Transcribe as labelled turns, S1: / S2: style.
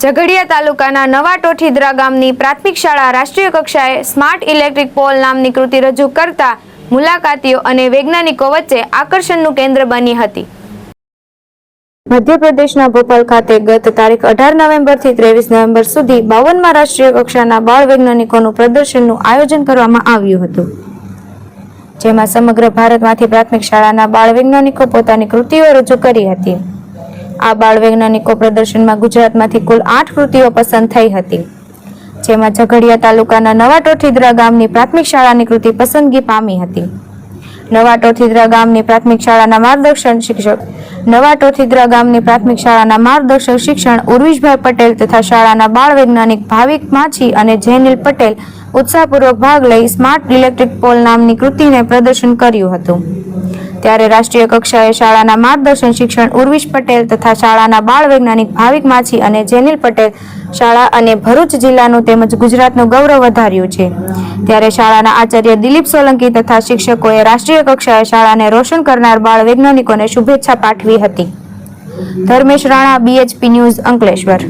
S1: ઝઘડિયા તાલુકાના નવા ટોઠીદરા ગામની પ્રાથમિક શાળા રાષ્ટ્રીય કક્ષાએ સ્માર્ટ ઇલેક્ટ્રિક પોલ નામની કૃતિ રજૂ કરતા મુલાકાતીઓ અને વૈજ્ઞાનિકો વચ્ચે આકર્ષણનું કેન્દ્ર બની હતી. મધ્યપ્રદેશના ભોપાલ ખાતે ગત તારીખ 18 નવેમ્બરથી 23 નવેમ્બર સુધી 52મા રાષ્ટ્રીય કક્ષાના બાળ વૈજ્ઞાનિકોનું પ્રદર્શનનું આયોજન કરવામાં આવ્યું હતું, જેમાં સમગ્ર ભારતમાંથી પ્રાથમિક શાળાના બાળ વૈજ્ઞાનિકો પોતાની કૃતિઓ રજૂ કરી હતી. આ બાળ વૈજ્ઞાનિકો પ્રદર્શનમાં ગુજરાતમાંથી કુલ 8 કૃતિઓ પસંદ થઈ હતી, જેમાં ઝઘડિયા તાલુકાના નવા ટોઠીદરા ગામની પ્રાથમિક શાળાની કૃતિ પસંદગી પામી હતી. નવા ટોઠીદરા ગામની પ્રાથમિક શાળાના માર્ગદર્શક શિક્ષણ ઉર્વિશભાઈ પટેલ તથા શાળાના બાળ વૈજ્ઞાનિક ભાવિક માછી અને જયનીલ પટેલ ઉત્સાહપૂર્વક ભાગ લઈ સ્માર્ટ ઇલેક્ટ્રિક પોલ નામની કૃતિને પ્રદર્શન કર્યું હતું. ત્યારે રાષ્ટ્રીય કક્ષાએ શાળાના માર્ગદર્શન શિક્ષણ ઉર્વિશ પટેલ તથા શાળાના બાળ વૈજ્ઞાનિક ભાવિક માછી અને જેનિલ પટેલ શાળા અને ભરૂચ જિલ્લાનું તેમજ ગુજરાતનું ગૌરવ વધાર્યું છે. ત્યારે શાળાના આચાર્ય દિલીપ સોલંકી તથા શિક્ષકોએ રાષ્ટ્રીય કક્ષાએ શાળાને રોશન કરનાર બાળ વૈજ્ઞાનિકોને શુભેચ્છા પાઠવી હતી. Dharmesh Rana, BHP news, Ankleshwar.